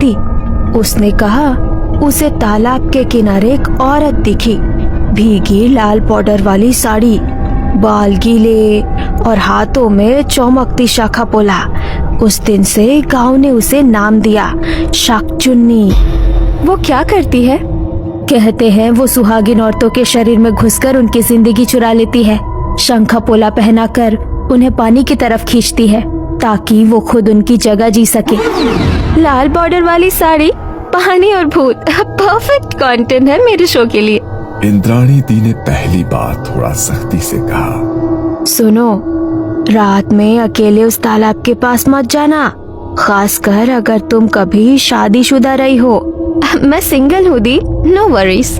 थी। उसने कहा उसे तालाब के किनारे एक औरत दिखी, भीगी लाल बॉर्डर वाली साड़ी, बाल गीले और हाथों में चमकती शाखा पोला। उस दिन से गांव ने उसे नाम दिया शाकचुन्नी। वो क्या करती है? कहते हैं वो सुहागिन औरतों के शरीर में घुसकर उनकी जिंदगी चुरा लेती है। शंखा पोला पहनाकर उन्हें पानी की तरफ खींचती है ताकि वो खुद उनकी जगह जी सके। लाल बॉर्डर वाली साड़ी, पानी और भूत, परफेक्ट कंटेंट है मेरे शो के लिए। इंद्राणी दी ने पहली बार थोड़ा सख्ती से कहा, सुनो, रात में अकेले उस तालाब के पास मत जाना, खासकर अगर तुम कभी शादीशुदा रही हो। मैं सिंगल हूँ दी, नो वरीज।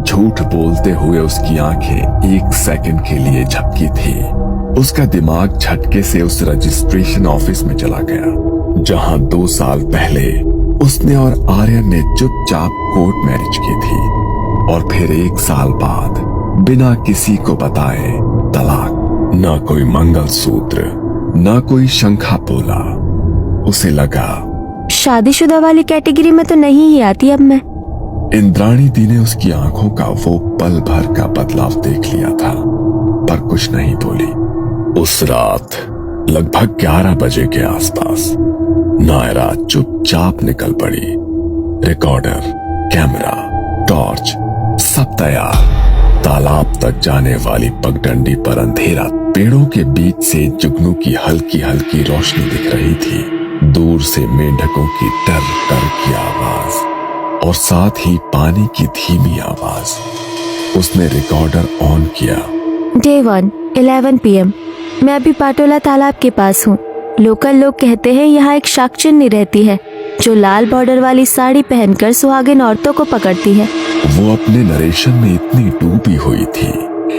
झूठ बोलते हुए उसकी आंखें एक सेकंड के लिए झपकी थी। उसका दिमाग झटके से उस रजिस्ट्रेशन ऑफिस में चला गया जहां 2 साल पहले उसने और आर्यन ने चुपचाप कोर्ट मैरिज की थी, और फिर 1 साल बाद बिना किसी को बताए तलाक। ना कोई मंगलसूत्र, ना कोई शंखा पोला। उसे लगा शादीशुदा वाली कैटेगरी में तो नहीं ही आती अब मैं। इंद्राणी दी ने उसकी आंखों का वो पल भर का बदलाव देख लिया था, पर कुछ नहीं बोली। उस रात लगभग 11 बजे के आसपास नायरा चुपचाप निकल पड़ी। रिकॉर्डर, कैमरा, टॉर्च सब तैयार। तालाब तक जाने वाली पगडंडी पर अंधेरा, पेड़ों के बीच से जुगनू की हल्की हल्की रोशनी दिख रही थी। दूर से मेंढकों की टर टर की आवाज और साथ ही पानी की धीमी आवाज। उसने रिकॉर्डर ऑन किया। Day 1, 11 PM। मैं अभी पाटोला तालाब के पास हूँ। लोकल लोग कहते हैं यहाँ एक शाकचुन्नी रहती है जो लाल बॉर्डर वाली साड़ी पहनकर सुहागिन औरतों को पकड़ती है। वो अपने नरेशन में इतनी डूबी हुई थी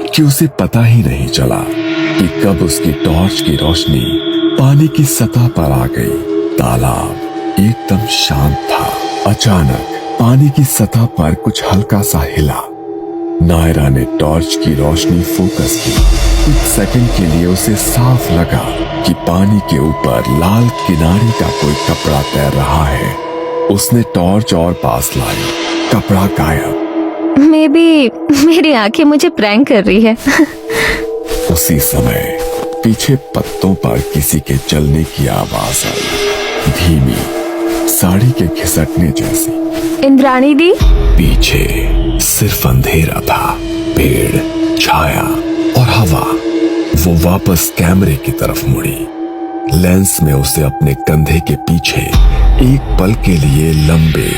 कि उसे पता ही नहीं चला कि कब उसकी टॉर्च की रोशनी पानी की सतह पर आ गई। तालाब एकदम शांत था। अचानक पानी की सतह पर कुछ हल्का सा हिला। नायरा ने टॉर्च की रोशनी फोकस की। कुछ सेकंड के लिए उसे साफ लगा कि पानी के ऊपर लाल किनारे का कोई कपड़ा तैर रहा है। उसने टॉर्च और पास लाई। कपड़ा गायब। मे बी मेरी आंखें मुझे प्रैंक कर रही है। उसी समय पीछे पत्तों पर किसी के चलने की आवाज आई, धीमी, साड़ी के खिसकने जैसी। इंद्राणी दी। पीछे सिर्फ अंधेरा था, पेड़, छाया और हवा। वो वापस कैमरे की तरफ मुड़ी। लेंस में उसे अपने कंधे के पीछे एक पल के लिए लंबे